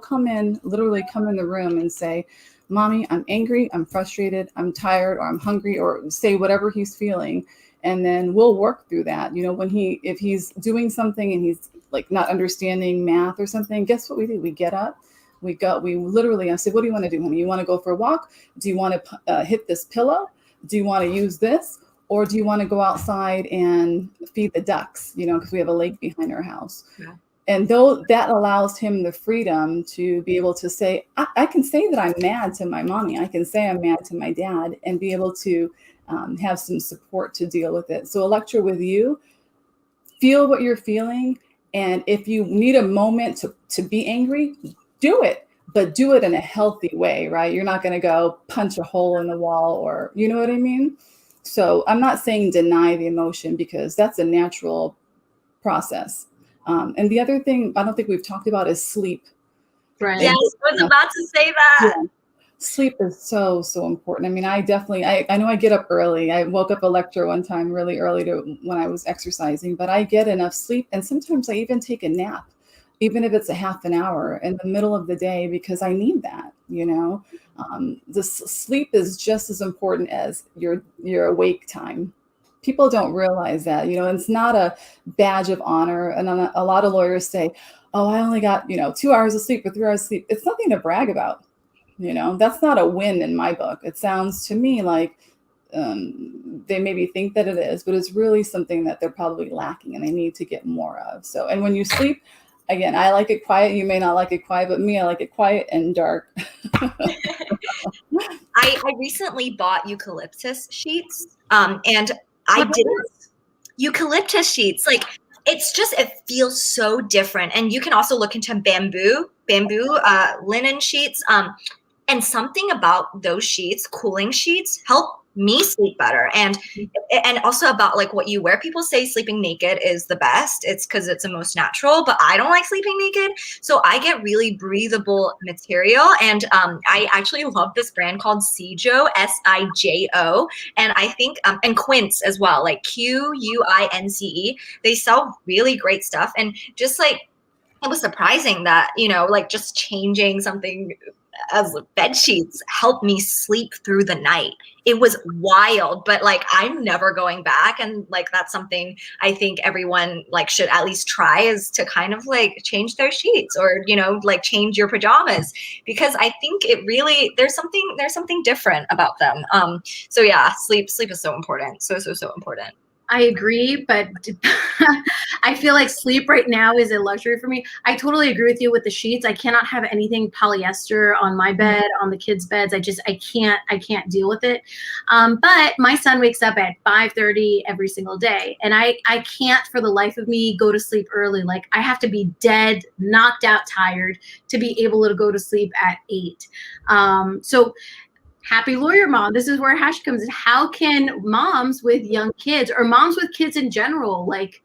literally come in the room and say, "Mommy, I'm angry, I'm frustrated, I'm tired, or I'm hungry," or say whatever he's feeling. And then we'll work through that. If he's doing something and he's like not understanding math or something, guess what we do? We get up, we literally, I say, "What do you want to do, honey? You want to go for a walk? Do you want to hit this pillow? Do you want to use this? Or do you want to go outside and feed the ducks?" Because we have a lake behind our house. Yeah. And though that allows him the freedom to be able to say, I can say that I'm mad to my mommy. I can say I'm mad to my dad, and be able to have some support to deal with it. So Elektra, with you, feel what you're feeling. And if you need a moment to be angry, do it, but do it in a healthy way, right? You're not going to go punch a hole in the wall, or, you know what I mean? So I'm not saying deny the emotion, because that's a natural process. And the other thing I don't think we've talked about is sleep. Right. Yes, I was about to say that. Yeah. Sleep is so, so important. I mean, I know I get up early. I woke up Elektra one time really early when I was exercising, but I get enough sleep. And sometimes I even take a nap, even if it's a half an hour in the middle of the day, because I need that, The sleep is just as important as your awake time. People don't realize that, it's not a badge of honor. And a lot of lawyers say, "Oh, I only got, 2 hours of sleep or 3 hours of sleep." It's nothing to brag about. That's not a win in my book. It sounds to me like they maybe think that it is, but it's really something that they're probably lacking and they need to get more of. So, and when you sleep, again, I like it quiet. You may not like it quiet, but me, I like it quiet and dark. I recently bought Eucalyptus Sheets, and I did Eucalyptus Sheets. Like, it feels so different. And you can also look into bamboo linen sheets. And something about those sheets, cooling sheets, help me sleep better. And also about like what you wear. People say sleeping naked is the best. It's because it's the most natural, but I don't like sleeping naked. So I get really breathable material. And I actually love this brand called Sijo, Sijo. And I think, and Quince as well, like Quince. They sell really great stuff. And just like, it was surprising that, like just changing something as bed sheets helped me sleep through the night. It was wild, but like I'm never going back. And like that's something I think everyone like should at least try, is to kind of like change their sheets, or like change your pajamas, because I think it really there's something different about them. So yeah, sleep is so important. So important. I agree, but I feel like sleep right now is a luxury for me. I totally agree with you with the sheets. I cannot have anything polyester on my bed, on the kids' beds. I can't deal with it. But my son wakes up at 5:30 every single day, and I can't for the life of me go to sleep early. Like I have to be dead, knocked out, tired to be able to go to sleep at 8. So happy lawyer mom, this is where Hash comes in. How can moms with young kids, or moms with kids in general, like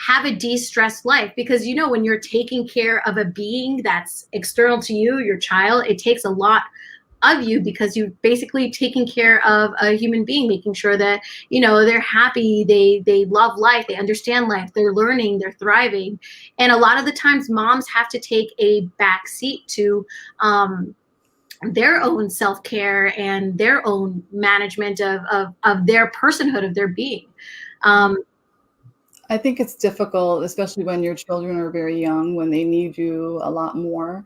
have a de-stressed life? Because when you're taking care of a being that's external to you, your child, it takes a lot of you, because you're basically taking care of a human being, making sure that they're happy, they love life, they understand life, they're learning, they're thriving. And a lot of the times moms have to take a back seat to their own self-care and their own management of their personhood, of their being. I think it's difficult, especially when your children are very young, when they need you a lot more.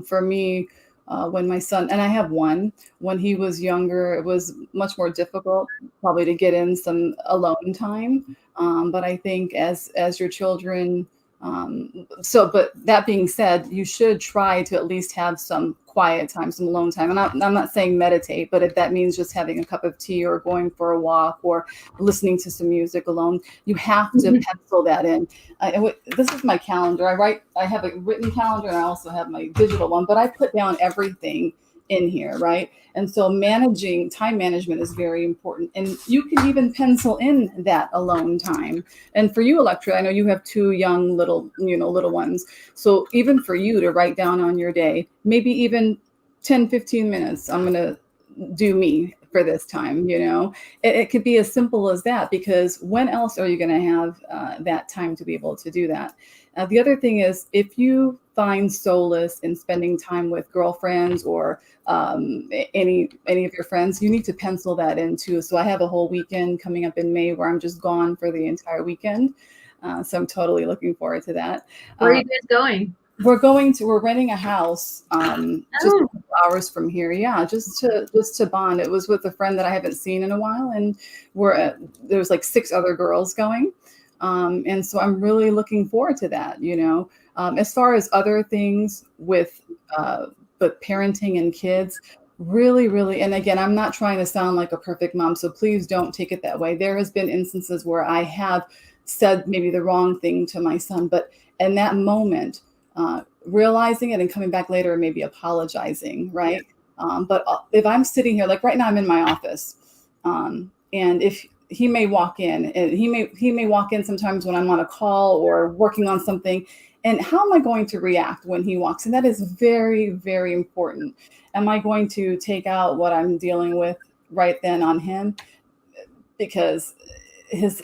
For me, when my son, and I have one, when he was younger, it was much more difficult probably to get in some alone time. But I think as your children But that being said, you should try to at least have some quiet time, some alone time. And I'm not saying meditate, but if that means just having a cup of tea or going for a walk or listening to some music alone, you have to pencil that in. This is my calendar. I have a written calendar and I also have my digital one, but I put down everything in here, right? And so time management is very important. And you can even pencil in that alone time. And for you, Elektra, I know you have two young little ones. So even for you to write down on your day, maybe even 10, 15 minutes, I'm going to do me for this time, it could be as simple as that, because when else are you going to have that time to be able to do that? The other thing is, if you find solace in spending time with girlfriends or any of your friends, you need to pencil that in too. So I have a whole weekend coming up in May where I'm just gone for the entire weekend. So I'm totally looking forward to that. Where are you guys going? We're renting a house just a couple hours from here. Yeah, just to bond. It was with a friend that I haven't seen in a while, and there's like 6 other girls going. And so I'm really looking forward to that, as far as other things with but parenting and kids, really, really. And again, I'm not trying to sound like a perfect mom, so please don't take it that way. There has been instances where I have said maybe the wrong thing to my son, but in that moment, realizing it and coming back later and maybe apologizing, right? But if I'm sitting here, like right now I'm in my office, and if he may walk in, and he may walk in sometimes when I'm on a call or working on something, and how am I going to react when he walks in? That is very, very important. Am I going to take out what I'm dealing with right then on him? Because his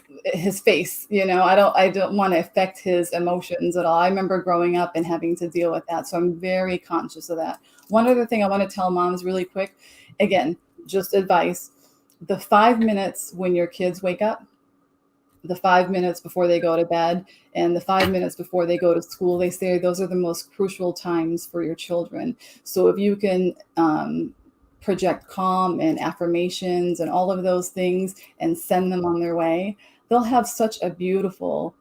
face, I don't want to affect his emotions at all. I remember growing up and having to deal with that. So I'm very conscious of that. One other thing I want to tell moms really quick, again, just advice, the 5 minutes when your kids wake up, the 5 minutes before they go to bed, and the 5 minutes before they go to school, they say those are the most crucial times for your children. So if you can project calm and affirmations and all of those things and send them on their way, they'll have such a beautiful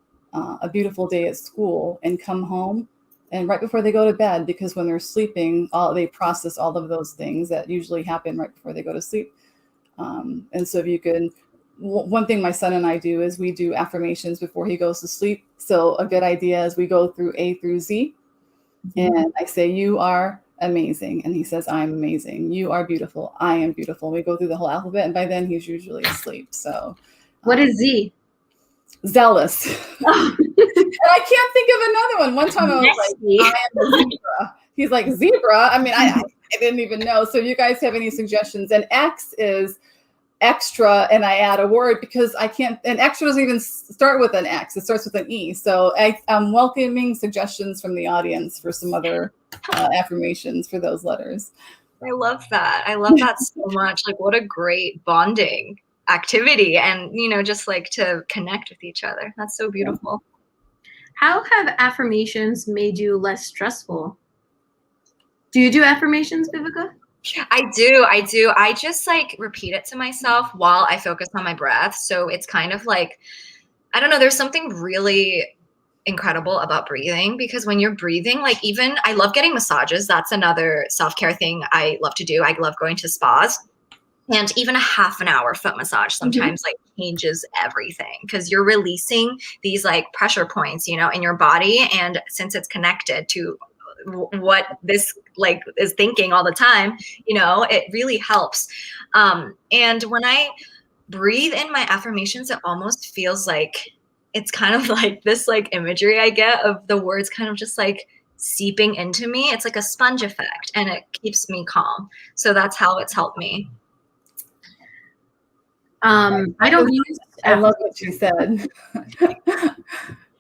day at school and come home. And right before they go to bed, because when they're sleeping, they process all of those things that usually happen right before they go to sleep. And so if you can, one thing my son and I do is we do affirmations before he goes to sleep. So a good idea is we go through A through Z. And I say, you are amazing. And he says, I'm amazing. You are beautiful. I am beautiful. We go through the whole alphabet. And by then he's usually asleep. So what is Z? Zealous. And I can't think of another one. One time I was like, I am a zebra. He's like, zebra? I mean, I didn't even know. So you guys have any suggestions? And X is extra, and I add a word because I can't, and extra doesn't even start with an X. It starts with an E. So I'm welcoming suggestions from the audience for some other affirmations for those letters. I love that. I love that so much. Like, what a great bonding activity, and just like to connect with each other. That's so beautiful. How have affirmations made you less stressful? Do you do affirmations, Viveka? I do. I just like repeat it to myself while I focus on my breath. So it's kind of like, I don't know, there's something really incredible about breathing, because when you're breathing, like, even I love getting massages. That's another self-care thing I love to do. I love going to spas, and even a half an hour foot massage sometimes like changes everything, because you're releasing these like pressure points, in your body. And since it's connected to what this like is thinking all the time, it really helps. And when I breathe in my affirmations, it almost feels like it's kind of like this like imagery I get of the words kind of just like seeping into me. It's like a sponge effect, and it keeps me calm. So that's how it's helped me. I love what you said.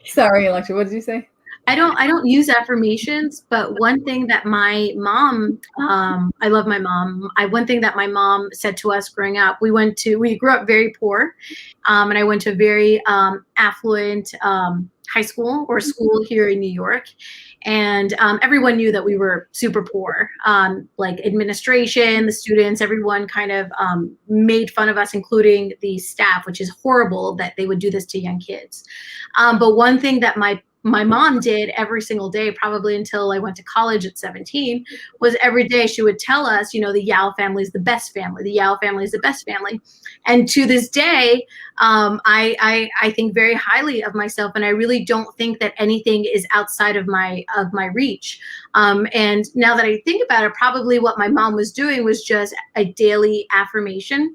Sorry, Elektra, what did you say? I don't use affirmations, but one thing that my mom, I love my mom. One thing that my mom said to us growing up, we grew up very poor, and I went to a very affluent high school or school here in New York. And everyone knew that we were super poor, like administration, the students, everyone kind of made fun of us, including the staff, which is horrible that they would do this to young kids. But one thing that my my mom did every single day, probably until I went to college at 17, was every day she would tell us, you know, the Yao family is the best family. The Yao family is the best family. And to this day, I think very highly of myself, and I really don't think that anything is outside of my reach. And now that I think about it, probably what my mom was doing was just a daily affirmation,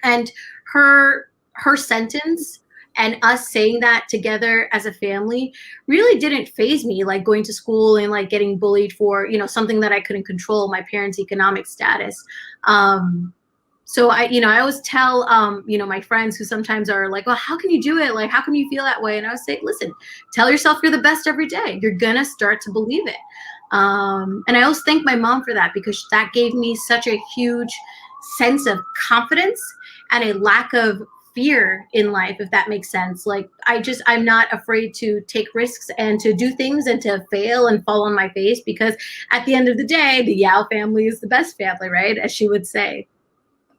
and her sentence and us saying that together as a family really didn't faze me, like going to school and like getting bullied for, you know, something that I couldn't control, my parents' economic status. So I always tell, my friends who sometimes are like, well, how can you do it? Like, how can you feel that way? And I would say, listen, tell yourself you're the best every day. You're going to start to believe it. And I always thank my mom for that, because that gave me such a huge sense of confidence and a lack of fear in life, if that makes sense. Like, I'm not afraid to take risks and to do things and to fail and fall on my face, because at the end of the day, the Yao family is the best family, right? As she would say.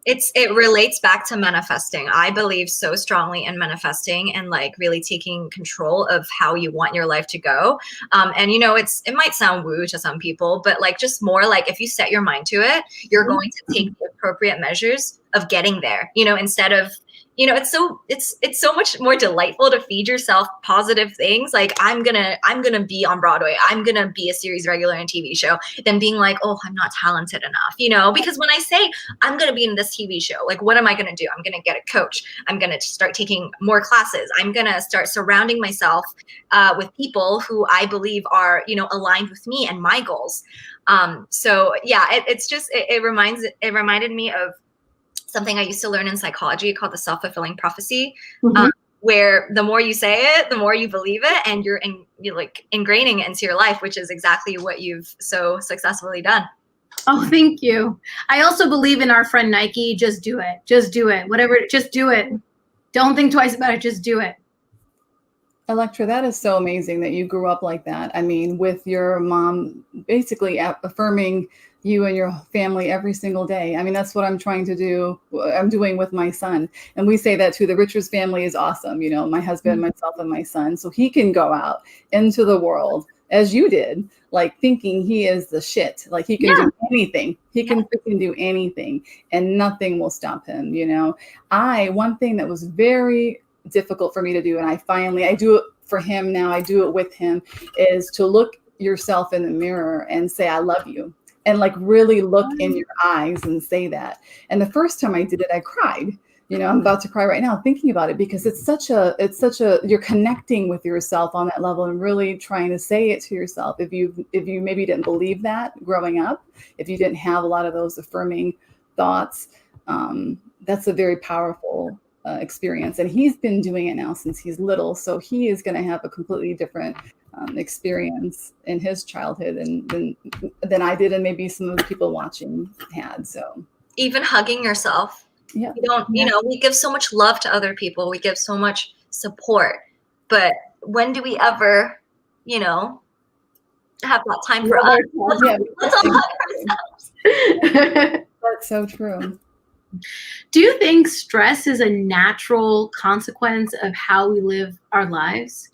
It relates back to manifesting. I believe so strongly in manifesting and like really taking control of how you want your life to go. And it might sound woo to some people, but like just more like if you set your mind to it, you're going to take the appropriate measures of getting there. Instead of it's so much more delightful to feed yourself positive things. Like I'm gonna be on Broadway. I'm gonna be a series regular in a TV show, than being like, oh, I'm not talented enough. Because when I say I'm gonna be in this TV show, like what am I gonna do? I'm gonna get a coach. I'm gonna start taking more classes. I'm gonna start surrounding myself with people who I believe are aligned with me and my goals. So yeah, it reminded me of something I used to learn in psychology called the self-fulfilling prophecy, where the more you say it, the more you believe it, and you're like ingraining it into your life, which is exactly what you've so successfully done. Oh, thank you. I also believe in our friend Nike. Just do it. Just do it. Whatever. Just do it. Don't think twice about it. Just do it. Elektra, that is so amazing that you grew up like that. I mean, with your mom basically affirming you and your family every single day. I mean, that's what I'm trying to do. I'm doing with my son. And we say that too. The Richards family is awesome. My husband, myself, and my son. So he can go out into the world as you did, like thinking he is the shit. Like he can do anything. He can freaking do anything and nothing will stop him. One thing that was very difficult for me to do, and I do it for him now, I do it with him, is to look yourself in the mirror and say, I love you. And like really look in your eyes and say that. And the first time I did it, I cried. I'm about to cry right now thinking about it, because it's such a, you're connecting with yourself on that level and really trying to say it to yourself. If you maybe didn't believe that growing up, if you didn't have a lot of those affirming thoughts, that's a very powerful experience. And he's been doing it now since he's little. So he is going to have a completely different experience in his childhood than I did, and maybe some of the people watching had. So even hugging yourself. Yeah. We give so much love to other people. We give so much support. But when do we ever, have that time for us? Let's all hug ourselves. That's so true. Do you think stress is a natural consequence of how we live our lives?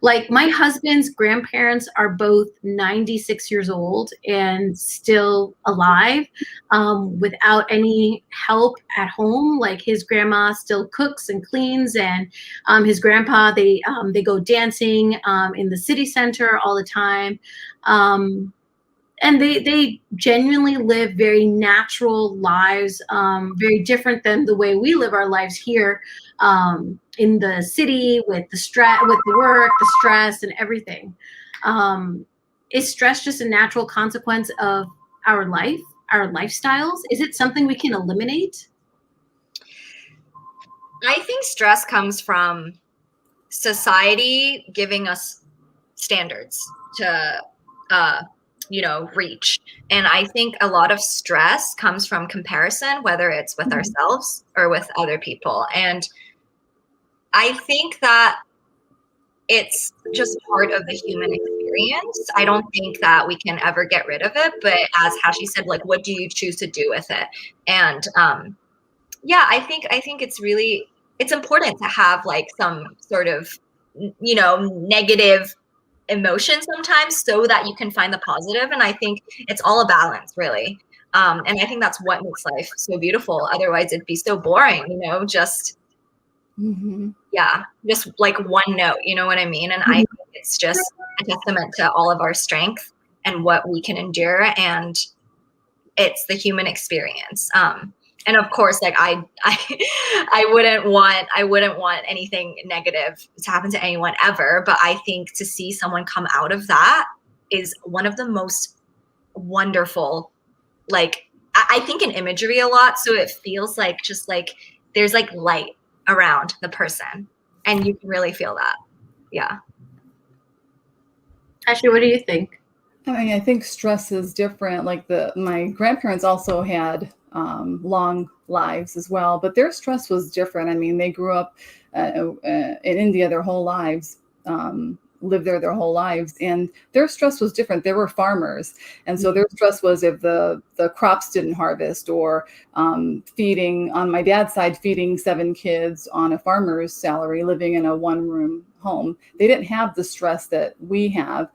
Like my husband's grandparents are both 96 years old and still alive, without any help at home. Like his grandma still cooks and cleans, and his grandpa, they go dancing in the city center all the time. And they genuinely live very natural lives, very different than the way we live our lives here in the city, with the stress, with the work, the stress, and everything. Is stress just a natural consequence of our life, our lifestyles? Is it something we can eliminate? I think stress comes from society giving us standards to reach. And I think a lot of stress comes from comparison, whether it's with ourselves or with other people. And I think that it's just part of the human experience. I don't think that we can ever get rid of it. But as Hashi said, like, what do you choose to do with it? And I think it's important to have like some sort of, negative emotion sometimes so that you can find the positive. And I think it's all a balance, really. And I think that's what makes life so beautiful. Otherwise it'd be so boring, you know, just, just like one note, you know what I mean? And I think it's just a testament to all of our strength and what we can endure. And it's the human experience. And of course, like I wouldn't want anything negative to happen to anyone ever. But I think to see someone come out of that is one of the most wonderful, like, I think in imagery a lot. So it feels like just like there's like light around the person and you can really feel that. Yeah. Ashley, what do you think? I mean, I think stress is different. Like my grandparents also had long lives as well, but their stress was different. I mean, they grew up in India their whole lives, lived there their whole lives, and their stress was different. They were farmers, and so their stress was if the crops didn't harvest, or feeding, on my dad's side, feeding 7 kids on a farmer's salary, living in a 1-room home. They didn't have the stress that we have.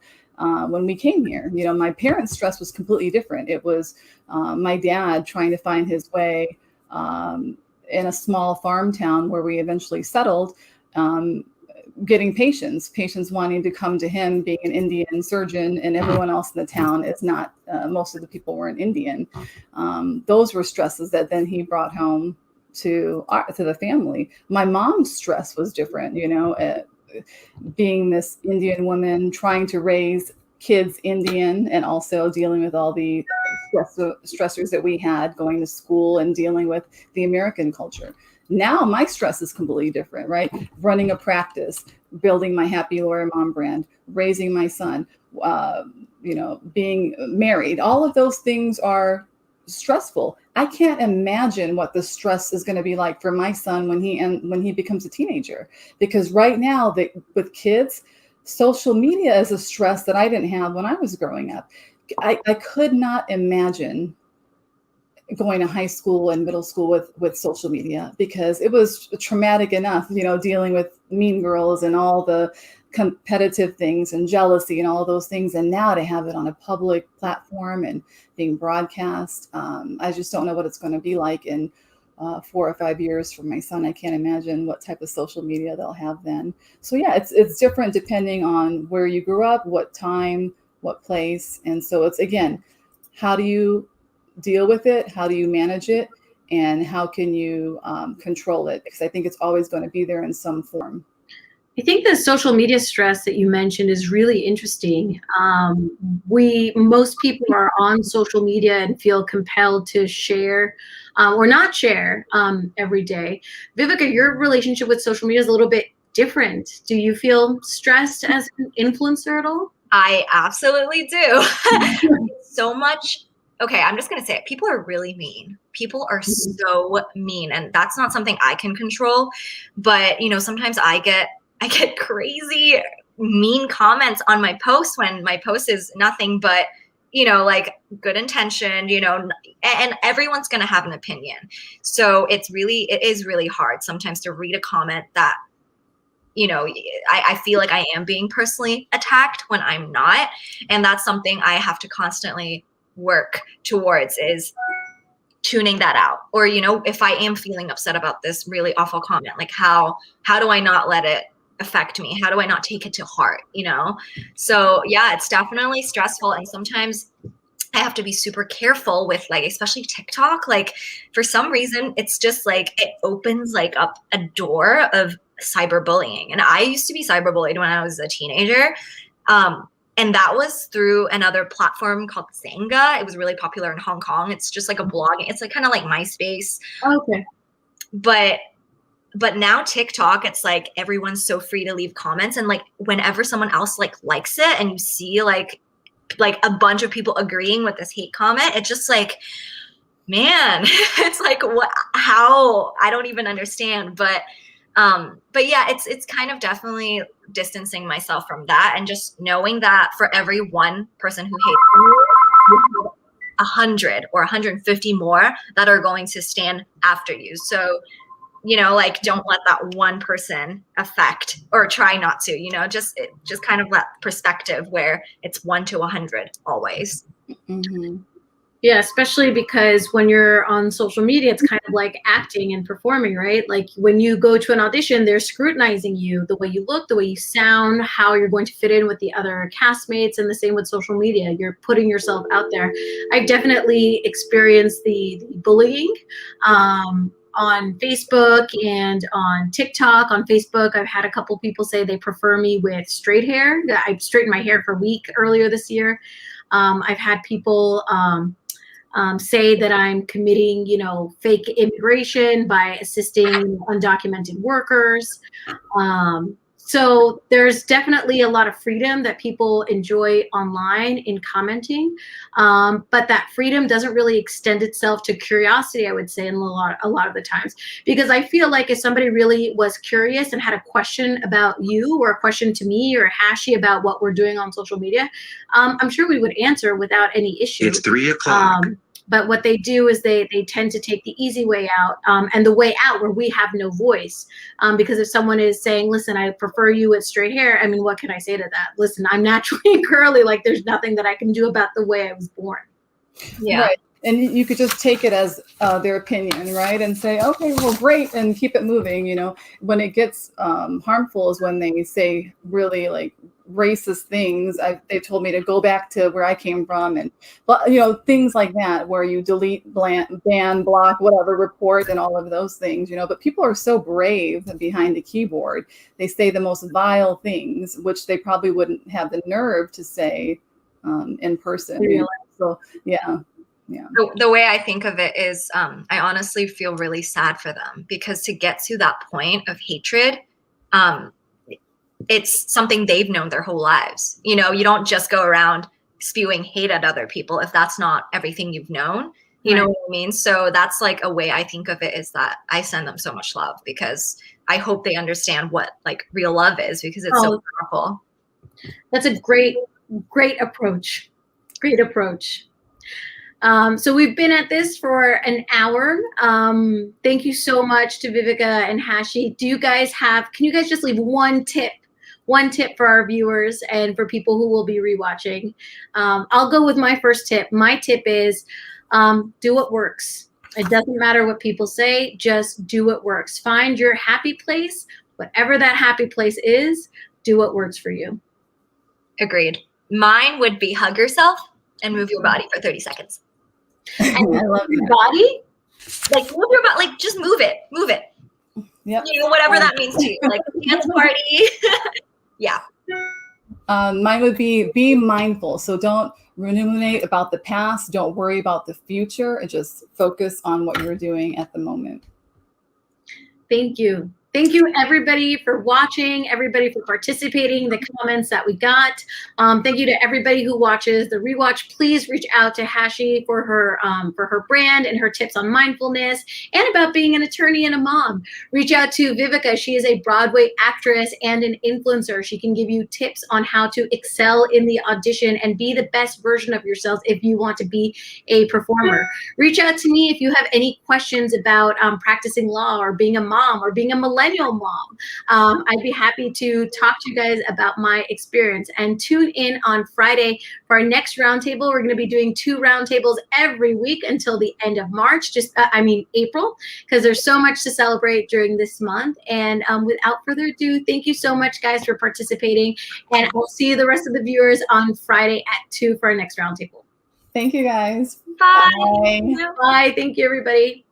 When we came here, you know, my parents' stress was completely different. It was my dad trying to find his way in a small farm town where we eventually settled, getting patients wanting to come to him, being an Indian surgeon, and everyone else in the town is not, most of the people weren't Indian. Those were stresses that then he brought home to the family. My mom's stress was different, you know, being this Indian woman trying to raise kids Indian and also dealing with all the stressors that we had going to school and dealing with the American culture. Now my stress is completely different, right? Running a practice, building my Happy Lawyer Mom brand, raising my son, you know, being married. All of those things are stressful. I can't imagine what the stress is going to be like for my son when he becomes a teenager, because right now with kids, social media is a stress that I didn't have when I was growing up. I could not imagine going to high school and middle school with social media, because it was traumatic enough, you know, dealing with mean girls and all the competitive things and jealousy and all those things. And now to have it on a public platform and being broadcast, I just don't know what it's going to be like in 4 or 5 years for my son. I can't imagine what type of social media they'll have then. So yeah, it's different depending on where you grew up, what time, what place. And so it's, again, how do you deal with it? How do you manage it? And how can you control it? Because I think it's always going to be there in some form. I think the social media stress that you mentioned is really interesting. Most people are on social media and feel compelled to share or not share every day. Viveka, your relationship with social media is a little bit different. Do you feel stressed as an influencer at all? I absolutely do. So much. Okay, I'm just going to say it. People are really mean. People are so mean. And that's not something I can control. But, you know, sometimes I get crazy mean comments on my post when my post is nothing but, you know, like good intention, you know, and everyone's going to have an opinion. So it is really hard sometimes to read a comment that, you know, I feel like I am being personally attacked when I'm not. And that's something I have to constantly work towards, is tuning that out. Or, you know, if I am feeling upset about this really awful comment, like how do I not let it affect me? How do I not take it to heart, you know? So yeah, it's definitely stressful. And sometimes I have to be super careful with, like, especially TikTok. Like, for some reason, it's just like it opens like up a door of cyberbullying. And I used to be cyberbullied when I was a teenager. And that was through another platform called Zanga. It was really popular in Hong Kong. It's just like a blogging. It's like kind of like MySpace. Okay. But now TikTok, it's like everyone's so free to leave comments. And like whenever someone else like likes it and you see like a bunch of people agreeing with this hate comment, it's just like, man, it's like, how, I don't even understand. But yeah, it's kind of definitely distancing myself from that, and just knowing that for every one person who hates you, 100 or 150 more that are going to stand after you. So like don't let that one person affect, or try not to, just kind of that perspective where it's 1 to 100 always. Mm-hmm. Yeah, especially because when you're on social media, it's kind of like acting and performing, right? Like when you go to an audition, they're scrutinizing you, the way you look, the way you sound, how you're going to fit in with the other castmates, and the same with social media. You're putting yourself out there. I've definitely experienced the bullying on Facebook and on TikTok. On Facebook, I've had a couple people say they prefer me with straight hair. I straightened my hair for a week earlier this year. I've had people say that I'm committing, fake immigration by assisting undocumented workers. So there's definitely a lot of freedom that people enjoy online in commenting, but that freedom doesn't really extend itself to curiosity, I would say, in a lot of the times. Because I feel like if somebody really was curious and had a question about you, or a question to me or Hashi about what we're doing on social media, I'm sure we would answer without any issue. It's 3 o'clock. But what they do is they tend to take the easy way out, and the way out where we have no voice. Because if someone is saying, listen, I prefer you with straight hair, I mean, what can I say to that? Listen, I'm naturally curly. Like, there's nothing that I can do about the way I was born. Yeah. Right. And you could just take it as their opinion, right? And say, okay, well, great, and keep it moving. When it gets harmful is when they say really like racist things. They told me to go back to where I came from, and things like that, where you delete, ban, block, whatever, report, and all of those things. But people are so brave behind the keyboard. They say the most vile things, which they probably wouldn't have the nerve to say in person. So yeah. Yeah. The way I think of it is, I honestly feel really sad for them, because to get to that point of hatred, it's something they've known their whole lives. You don't just go around spewing hate at other people if that's not everything you've known. You know what I mean? So that's like a way I think of it, is that I send them so much love, because I hope they understand what like real love is, because it's so powerful. That's a great approach. Great approach. So we've been at this for an hour. Thank you so much to Viveka and Hashi. Can you guys just leave one tip for our viewers and for people who will be rewatching? I'll go with my first tip. My tip is do what works. It doesn't matter what people say, just do what works. Find your happy place, whatever that happy place is, do what works for you. Agreed. Mine would be hug yourself and move your body for 30 seconds. And I love your body. Like move your body, like just move it. Yep. Whatever that means to you, like dance party. Yeah. Mine would be mindful. So don't ruminate about the past. Don't worry about the future. And just focus on what you're doing at the moment. Thank you. Thank you, everybody, for watching, everybody for participating, the comments that we got. Thank you to everybody who watches the rewatch. Please reach out to Hashi for her brand and her tips on mindfulness and about being an attorney and a mom. Reach out to Viveka. She is a Broadway actress and an influencer. She can give you tips on how to excel in the audition and be the best version of yourself if you want to be a performer. Reach out to me if you have any questions about practicing law or being a mom or being a millennial mom. I'd be happy to talk to you guys about my experience. And tune in on Friday for our next roundtable. We're going to be doing 2 roundtables every week until the end of March, April, because there's so much to celebrate during this month. And without further ado, thank you so much, guys, for participating. And I'll see you, the rest of the viewers, on Friday at 2 for our next roundtable. Thank you, guys. Bye. Bye. Bye. Thank you, everybody.